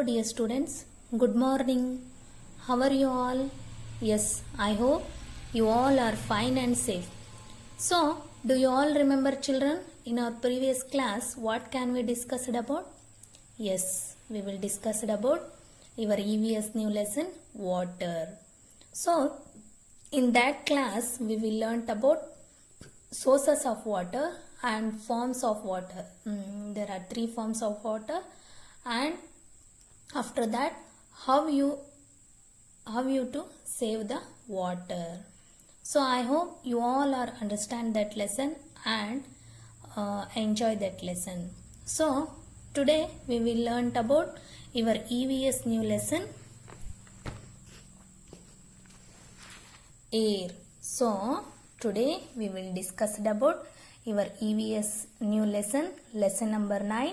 dear students, good morning. How are you all? Yes, I hope you all are fine and safe. So, do you all remember children in our previous class what can we discuss about? Yes, we will discuss about your EVS new lesson water. So, in that class we will learn about sources of water and forms of water. There are 3 forms of water, and after that how you to save the water. So I hope you all are understand that lesson and enjoy that lesson. So today we will learn about your EVS new lesson air. So today we will discuss about your EVS new lesson number 9,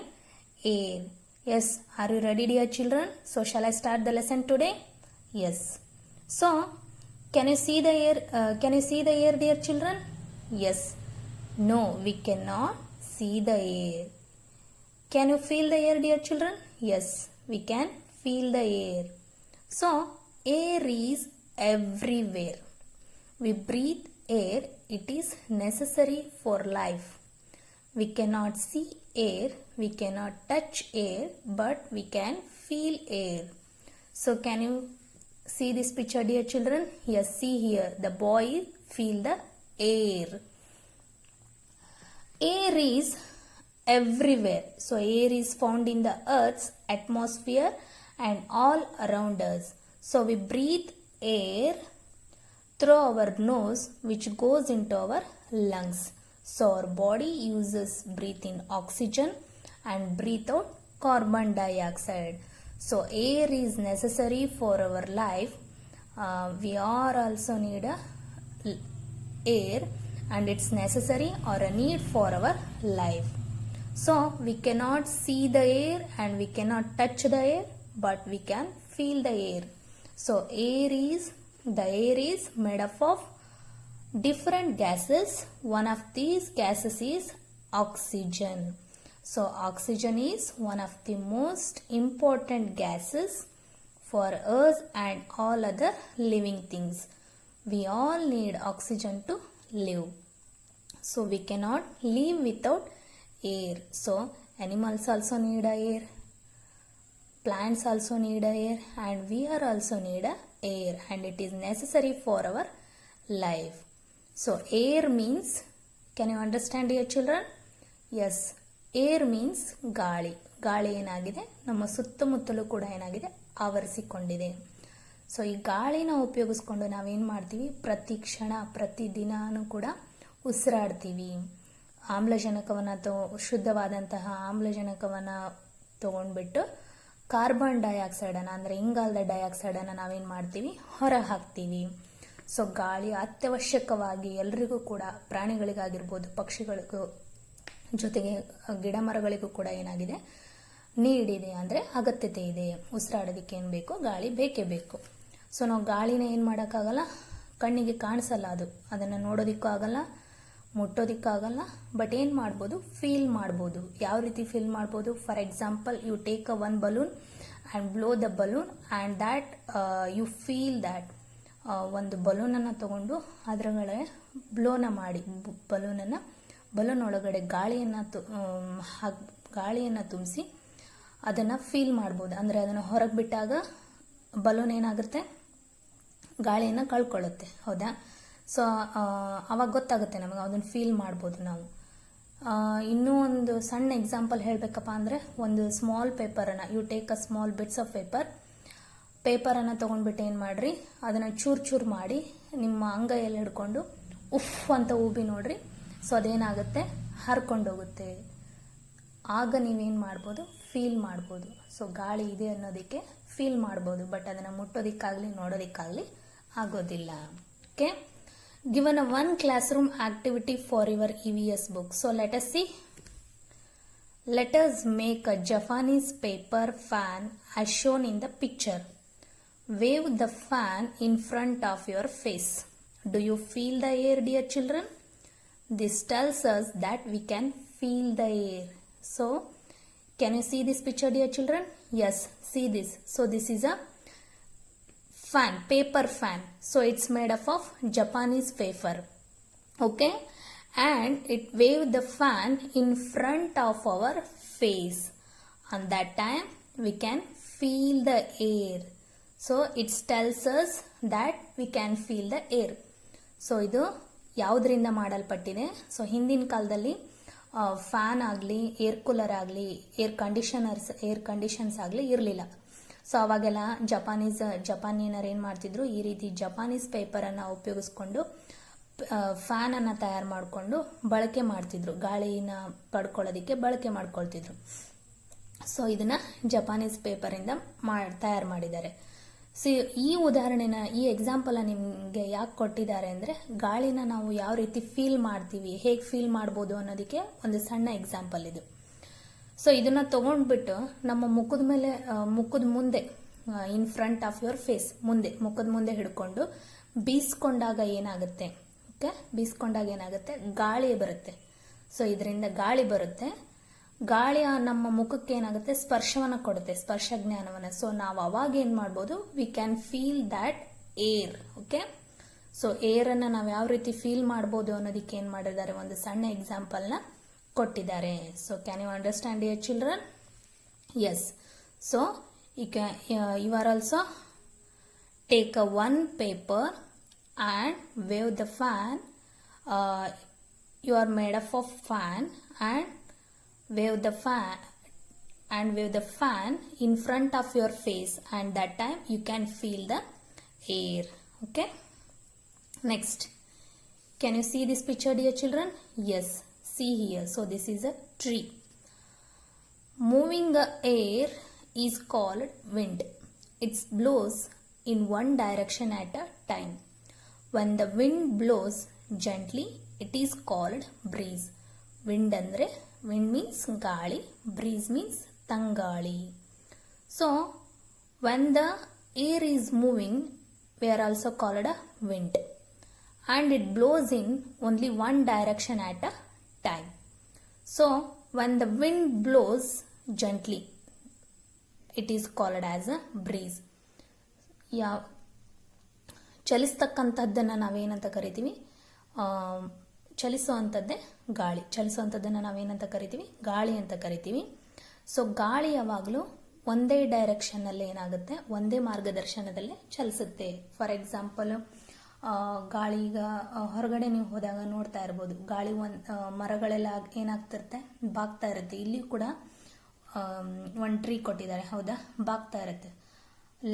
air. Yes, are you ready dear children? So shall I start the lesson today? Yes. So can you see the air? Dear children? Yes. No, we cannot see the air. Can you feel the air dear children? Yes, we can feel the air. So air is everywhere. We breathe air. It is necessary for life. We cannot see air, we cannot touch air, but we can feel air. So can you see this picture dear children? Yes, see here, the boy feel the air. Air is everywhere. So air is found in the earth's atmosphere and all around us. So we breathe air through our nose, which goes into our lungs. So our body uses breathe in oxygen and breathe out carbon dioxide. So air is necessary for our life. We are also need air, and it's necessary or a need for our life. So we cannot see the air and we cannot touch the air, but we can feel the air. So the air is made up of different gases. One of these gases is oxygen. So oxygen is one of the most important gases for us and all other living things. We all need oxygen to live. So we cannot live without air. So animals also need air, plants also need air, and we are also need air, and it is necessary for our life. So air means, can you understand dear children? Yes, air means ಗಾಳಿ. ಗಾಳಿ ಏನಾಗಿದೆ, ನಮ್ಮ ಸುತ್ತಮುತ್ತಲೂ ಕೂಡ ಏನಾಗಿದೆ, ಆವರಿಸಿಕೊಂಡಿದೆ. So ಈ ಗಾಳಿನ ಉಪಯೋಗಿಸ್ಕೊಂಡು ನಾವೇನು ಮಾಡ್ತೀವಿ, ಪ್ರತಿ ಕ್ಷಣ ಪ್ರತಿ ದಿನಾನೂ ಕೂಡ ಉಸಿರಾಡ್ತೀವಿ. ಆಮ್ಲಜನಕವನ್ನು ಶುದ್ಧವಾದಂತಹ ಆಮ್ಲಜನಕವನ್ನು ತಗೊಂಡ್ಬಿಟ್ಟು ಕಾರ್ಬನ್ ಡೈಆಕ್ಸೈಡನ್ನು ಅಂದರೆ ಇಂಗಾಲದ ಡೈಆಕ್ಸೈಡನ್ನು ನಾವೇನು ಮಾಡ್ತೀವಿ, ಹೊರ ಹಾಕ್ತೀವಿ. ಸೊ ಗಾಳಿ ಅತ್ಯವಶ್ಯಕವಾಗಿ ಎಲ್ರಿಗೂ ಕೂಡ, ಪ್ರಾಣಿಗಳಿಗಾಗಿರ್ಬೋದು, ಪಕ್ಷಿಗಳಿಗೂ, ಜೊತೆಗೆ ಗಿಡ ಮರಗಳಿಗೂ ಕೂಡ ಏನಾಗಿದೆ, ನೀಡಿದೆ ಅಂದರೆ ಅಗತ್ಯತೆ ಇದೆ. ಉಸಿರಾಡೋದಕ್ಕೆ ಏನು ಬೇಕು, ಗಾಳಿ ಬೇಕೇ ಬೇಕು. ಸೊ ನಾವು ಗಾಳಿನ ಏನು ಮಾಡೋಕ್ಕಾಗಲ್ಲ, ಕಣ್ಣಿಗೆ ಕಾಣಿಸಲ್ಲ, ಅದನ್ನು ನೋಡೋದಕ್ಕೂ ಆಗಲ್ಲ, ಮುಟ್ಟೋದಕ್ಕಾಗಲ್ಲ. ಬಟ್ ಏನು ಮಾಡ್ಬೋದು, ಫೀಲ್ ಮಾಡ್ಬೋದು. ಯಾವ ರೀತಿ ಫೀಲ್ ಮಾಡ್ಬೋದು? For example, you take one balloon and blow the balloon and that you feel that. ಒಂದು ಬಲೂನನ್ನು ತಗೊಂಡು ಅದರೊಳಗಡೆ ಬ್ಲೋನ ಮಾಡಿ, ಬಲೂನ್ ಒಳಗಡೆ ಗಾಳಿಯನ್ನು ತುಂಬಿಸಿ ಅದನ್ನು ಫೀಲ್ ಮಾಡ್ಬೋದು. ಅಂದರೆ ಅದನ್ನು ಹೊರಗೆ ಬಿಟ್ಟಾಗ ಬಲೂನ್ ಏನಾಗುತ್ತೆ, ಗಾಳಿಯನ್ನು ಕಳ್ಕೊಳ್ಳುತ್ತೆ, ಹೌದಾ? ಸೊ ಅವಾಗ ಗೊತ್ತಾಗುತ್ತೆ ನಮಗೆ, ಅದನ್ನು ಫೀಲ್ ಮಾಡ್ಬೋದು ನಾವು. ಇನ್ನೂ ಒಂದು ಸಣ್ಣ ಎಕ್ಸಾಂಪಲ್ ಹೇಳಬೇಕಪ್ಪ ಅಂದರೆ, ಒಂದು ಸ್ಮಾಲ್ ಪೇಪರನ್ನು, you take a small bits of ಪೇಪರನ್ನು ತೊಗೊಂಡ್ಬಿಟ್ಟು ಏನು ಮಾಡಿರಿ, ಅದನ್ನು ಚೂರು ಮಾಡಿ ನಿಮ್ಮ ಅಂಗೈಯಲ್ಲಿ ಹಿಡ್ಕೊಂಡು ಉಫ್ ಅಂತ ಊಬಿ ನೋಡ್ರಿ. ಸೊ ಅದೇನಾಗುತ್ತೆ, ಹರ್ಕೊಂಡೋಗುತ್ತೆ. ಆಗ ನೀವೇನು ಮಾಡ್ಬೋದು, ಫೀಲ್ ಮಾಡ್ಬೋದು. ಸೊ ಗಾಳಿ ಇದೆ ಅನ್ನೋದಕ್ಕೆ ಫೀಲ್ ಮಾಡ್ಬೋದು, ಬಟ್ ಅದನ್ನು ಮುಟ್ಟೋದಕ್ಕಾಗಲಿ ನೋಡೋದಕ್ಕಾಗಲಿ ಆಗೋದಿಲ್ಲ. Okay, given a one classroom activity for your EVS book. So let us see. Let us make a Japanese paper fan as shown in the picture. Wave the fan in front of your face. Do you feel the air dear children? This tells us that we can feel the air. So Can you see this picture, dear children? Yes, see this. So this is a fan, paper fan. So it's made up of Japanese paper. Okay, and it waved the fan in front of our face. On that time we can feel the air. So it tells us that we can feel the air. So ಇದು ಯಾವುದರಿಂದ ಮಾಡಲ್ಪಟ್ಟಿದೆ? So ಹಿಂದಿನ ಕಾಲದಲ್ಲಿ fan ಆಗಲಿ, air cooler ಆಗಲಿ, air conditions ಆಗಲಿ ಇರಲಿಲ್ಲ. So ಅವಾಗೆಲ್ಲ ಜಪಾನಿಯನ್ನರು ಏನು ಮಾಡ್ತಿದ್ರು, ಈ ರೀತಿ ಜಪಾನೀಸ್ ಪೇಪರನ್ನು ಉಪಯೋಗಿಸ್ಕೊಂಡು ಫ್ಯಾನನ್ನು ತಯಾರು ಮಾಡಿಕೊಂಡು ಬಳಕೆ ಮಾಡ್ತಿದ್ರು, ಗಾಳಿನ ಪಡ್ಕೊಳ್ಳೋದಕ್ಕೆ ಬಳಕೆ ಮಾಡ್ಕೊಳ್ತಿದ್ರು. ಸೊ ಇದನ್ನು ಜಪಾನೀಸ್ ಪೇಪರಿಂದ ತಯಾರು ಮಾಡಿದ್ದಾರೆ. ಸೊ ಈ ಉದಾಹರಣೆನ, ಈ ಎಕ್ಸಾಂಪಲ್ ನಿಮಗೆ ಯಾಕೆ ಕೊಟ್ಟಿದ್ದಾರೆ ಅಂದರೆ, ಗಾಳಿನ ನಾವು ಯಾವ ರೀತಿ ಫೀಲ್ ಮಾಡ್ತೀವಿ, ಹೇಗೆ ಫೀಲ್ ಮಾಡ್ಬೋದು ಅನ್ನೋದಕ್ಕೆ ಒಂದು ಸಣ್ಣ ಎಕ್ಸಾಂಪಲ್ ಇದು. ಸೊ ಇದನ್ನು ತೊಗೊಂಡ್ಬಿಟ್ಟು ನಮ್ಮ ಮುಖದ ಮುಂದೆ in front of your face, ಮುಖದ ಮುಂದೆ ಹಿಡ್ಕೊಂಡು ಬೀಸ್ಕೊಂಡಾಗ ಏನಾಗುತ್ತೆ, ಓಕೆ, ಬೀಸ್ಕೊಂಡಾಗ ಏನಾಗುತ್ತೆ, ಗಾಳಿ ಬರುತ್ತೆ. ಸೊ ಇದರಿಂದ ಗಾಳಿ ಬರುತ್ತೆ. ಗಾಳಿ ನಮ್ಮ ಮುಖಕ್ಕೆ ಏನಾಗುತ್ತೆ, ಸ್ಪರ್ಶವನ್ನು ಕೊಡುತ್ತೆ, ಸ್ಪರ್ಶ ಜ್ಞಾನವನ್ನು. ಸೊ ನಾವು ಅವಾಗ ಏನು ಮಾಡ್ಬೋದು, we can feel that air. Okay, so ಏರನ್ನು ನಾವು ಯಾವ ರೀತಿ ಫೀಲ್ ಮಾಡ್ಬೋದು ಅನ್ನೋದಕ್ಕೆ ಏನು ಮಾಡಿದ್ದಾರೆ, ಒಂದು ಸಣ್ಣ ಎಕ್ಸಾಂಪಲ್ನ ಕೊಟ್ಟಿದ್ದಾರೆ. So can you understand dear children? Yes. So you are also take one paper and wave the fan. You are made up of fan and wave the fan in front of your face, and that time you can feel the air. Okay, next, can you see this picture, dear children? Yes, see here. So this is a tree. Moving the air is called wind. It blows in one direction at a time. When the wind blows gently, it is called breeze. Wind andre, wind means ಗಾಳಿ, breeze means ತಂಗಾಳಿ. So when the air is moving, we are also called a wind, and it blows in only one direction at a time. So when the wind blows gently, it is called as a breeze. ಚಲಿಸ್ತಕ್ಕಂಥದ್ದನ್ನು ನಾವೇನಂತ ಕರಿತೀವಿ, ಚಲಿಸುವಂಥದ್ದೇ ಗಾಳಿ. ಚಲಿಸುವಂಥದ್ದನ್ನು ನಾವೇನಂತ ಕರಿತೀವಿ, ಗಾಳಿ ಅಂತ ಕರಿತೀವಿ. So ಗಾಳಿ ಯಾವಾಗಲೂ ಒಂದೇ ಡೈರೆಕ್ಷನ್ನಲ್ಲಿ ಏನಾಗುತ್ತೆ, ಒಂದೇ ಮಾರ್ಗದರ್ಶನದಲ್ಲೇ ಚಲಿಸುತ್ತೆ. ಫಾರ್ ಎಕ್ಸಾಂಪಲ್, ಗಾಳಿ ಈಗ ಹೊರಗಡೆ ನೀವು ಹೋದಾಗ ನೋಡ್ತಾ ಇರ್ಬೋದು, ಗಾಳಿ ಮರಗಳೆಲ್ಲ ಏನಾಗ್ತಿರುತ್ತೆ, ಬಾಗ್ತಾ ಇರುತ್ತೆ. ಇಲ್ಲಿ ಕೂಡ ಒಂದು ಟ್ರೀ ಕೊಟ್ಟಿದ್ದಾರೆ, ಹೌದಾ, ಬಾಗ್ತಾ ಇರುತ್ತೆ.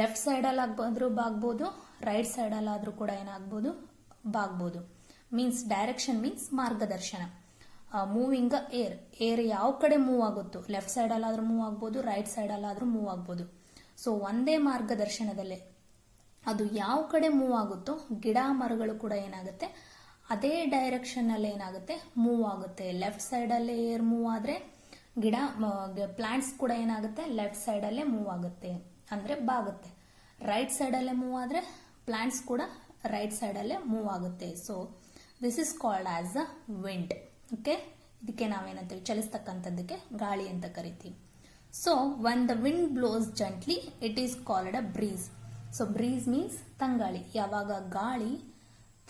ಲೆಫ್ಟ್ ಸೈಡಲ್ಲಿ ಆದ್ರೂ ಬಾಗ್ಬೋದು, ರೈಟ್ ಸೈಡಲ್ಲಾದರೂ ಕೂಡ ಏನಾಗ್ಬೋದು, ಬಾಗ್ಬೋದು. ಮೀನ್ಸ್ ಡೈರೆಕ್ಷನ್ ಮೀನ್ಸ್ ಮಾರ್ಗದರ್ಶನ. ಮೂವಿಂಗ್ ಏರ್ ಯಾವ ಕಡೆ ಮೂವ್ ಆಗುತ್ತೋ, ಲೆಫ್ಟ್ ಸೈಡಲ್ಲಾದ್ರೂ ಮೂವ್ ಆಗ್ಬೋದು, ರೈಟ್ ಸೈಡಲ್ಲಾದ್ರೂ ಮೂವ್ ಆಗ್ಬೋದು. ಸೊ ಒಂದೇ ಮಾರ್ಗದರ್ಶನದಲ್ಲೇ ಅದು ಯಾವ ಕಡೆ ಮೂವ್ ಆಗುತ್ತೋ, ಗಿಡ ಮರಗಳು ಕೂಡ ಏನಾಗುತ್ತೆ, ಅದೇ ಡೈರೆಕ್ಷನ್ನಲ್ಲಿ ಏನಾಗುತ್ತೆ, ಮೂವ್ ಆಗುತ್ತೆ. ಲೆಫ್ಟ್ ಸೈಡಲ್ಲೇ ಏರ್ ಮೂವ್ ಆದರೆ ಪ್ಲಾಂಟ್ಸ್ ಕೂಡ ಏನಾಗುತ್ತೆ, ಲೆಫ್ಟ್ ಸೈಡಲ್ಲೇ ಮೂವ್ ಆಗುತ್ತೆ, ಅಂದರೆ ಬಾಗುತ್ತೆ. ರೈಟ್ ಸೈಡಲ್ಲೇ ಮೂವ್ ಆದರೆ ಪ್ಲಾಂಟ್ಸ್ ಕೂಡ ರೈಟ್ ಸೈಡಲ್ಲೇ ಮೂವ್ ಆಗುತ್ತೆ. So this is called as a wind. Okay, ಇದಕ್ಕೆ ನಾವೇನಂತೀವಿ, ಚಲಿಸ್ತಕ್ಕಂಥದ್ದಕ್ಕೆ ಗಾಳಿ ಅಂತ ಕರಿತೀವಿ. So when the wind blows gently, it is called a breeze. So breeze means ತಂಗಾಳಿ. ಯಾವಾಗ ಗಾಳಿ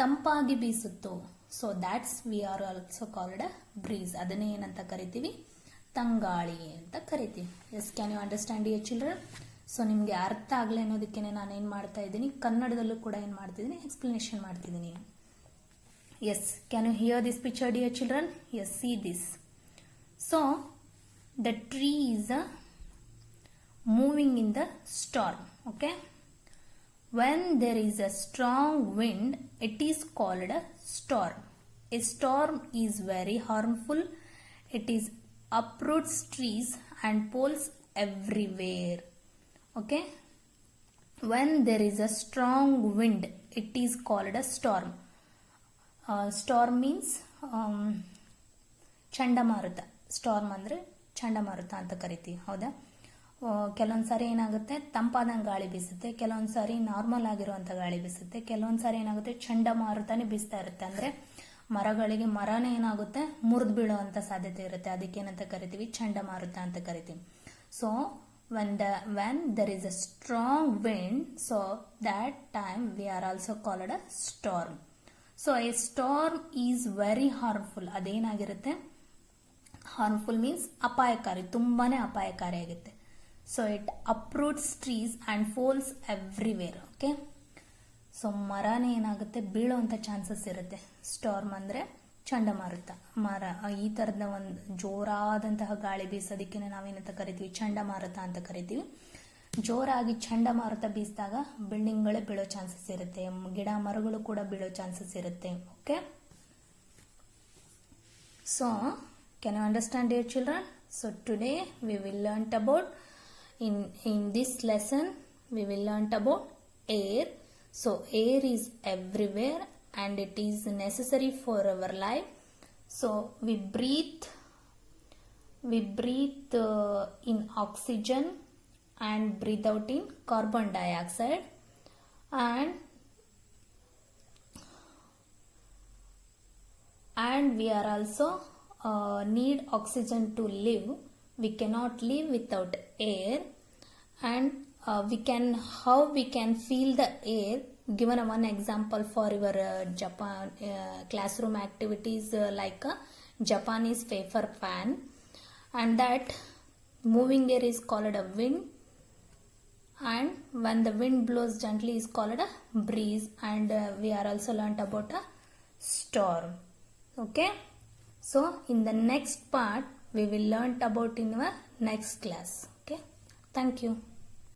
ತಂಪಾಗಿ ಬೀಸುತ್ತೋ, so that's we are also called a breeze. ಅದನ್ನೇ ಏನಂತ ಕರಿತೀವಿ, ತಂಗಾಳಿ ಅಂತ ಕರಿತೀವಿ. Yes, can you understand dear children? So ನಿಮಗೆ ಅರ್ಥ ಆಗಲಿ ಅನ್ನೋದಕ್ಕೆ ನಾನೇನು ಮಾಡ್ತಾ ಇದ್ದೀನಿ, ಕನ್ನಡದಲ್ಲೂ ಕೂಡ ಏನು ಮಾಡ್ತಿದ್ದೀನಿ, ಎಕ್ಸ್ಪ್ಲನೇಷನ್ ಮಾಡ್ತಿದ್ದೀನಿ. Yes, can you hear this picture dear children? Yes, see this. So the tree is moving in the storm. Okay, when there is a strong wind, it is called a storm. A storm is very harmful. It is uproots trees and poles everywhere. Okay, when there is a strong wind, it is called a storm. Storm means ಚಂಡಮಾರುತ. Storm ಅಂದರೆ ಚಂಡಮಾರುತ ಅಂತ ಕರಿತೀವಿ, ಹೌದಾ. ಕೆಲವೊಂದು ಸಾರಿ ಏನಾಗುತ್ತೆ, ತಂಪಾದಂಗೆ ಗಾಳಿ ಬೀಸುತ್ತೆ, ಕೆಲವೊಂದು ಸಾರಿ ನಾರ್ಮಲ್ ಆಗಿರುವಂಥ ಗಾಳಿ ಬೀಸುತ್ತೆ, ಕೆಲವೊಂದು ಸಾರಿ ಏನಾಗುತ್ತೆ, ಚಂಡಮಾರುತನೇ ಬೀಸ್ತಾ ಇರುತ್ತೆ. ಅಂದರೆ ಮರಗಳಿಗೆ ಮರನೇ ಏನಾಗುತ್ತೆ ಮುರಿದು ಬೀಳುವಂಥ ಸಾಧ್ಯತೆ ಇರುತ್ತೆ. ಅದಕ್ಕೇನಂತ ಕರಿತೀವಿ, ಚಂಡಮಾರುತ ಅಂತ ಕರಿತೀವಿ. So when there is a strong wind, so that time we are also called a storm. So a storm is very harmful. ಅದೇನಾಗಿರುತ್ತೆ, harmful means ಅಪಾಯಕಾರಿ, ತುಂಬಾನೇ ಅಪಾಯಕಾರಿಯಾಗುತ್ತೆ. So it uproots trees and falls everywhere. Okay, so ಮರನೇ ಏನಾಗುತ್ತೆ ಬೀಳುವಂಥ chances ಇರುತ್ತೆ. Storm ಅಂದರೆ ಚಂಡಮಾರುತ. ಮರ ಈ ಥರದ ಒಂದು ಜೋರಾದಂತಹ ಗಾಳಿ ಬೀಸೋದಕ್ಕೆ ನಾವೇನಂತ ಕರಿತೀವಿ, ಚಂಡಮಾರುತ ಅಂತ ಕರಿತೀವಿ. ಜೋರಾಗಿ ಚಂಡಮಾರುತ ಬೀಸಿದಾಗ ಬಿಲ್ಡಿಂಗ್ಗಳೇ ಬೀಳೋ ಚಾನ್ಸಸ್ ಇರುತ್ತೆ, ಗಿಡ ಮರಗಳು ಕೂಡ ಬೀಳೋ ಚಾನ್ಸಸ್ ಇರುತ್ತೆ. Okay, so can you understand dear children? So today we will learn about in this lesson we will learn about air. So air is everywhere and it is necessary for our life. So we breathe in oxygen and breathe out in carbon dioxide, and we are also need oxygen to live. We cannot live without air. And how we can feel the air. Given one example for your Japan classroom activities, like a Japanese paper fan, and that moving air is called a wind, and when the wind blows gently is called a breeze, and we are also learnt about a storm. Okay, so in the next part we will learn about in our next class. Okay, thank you.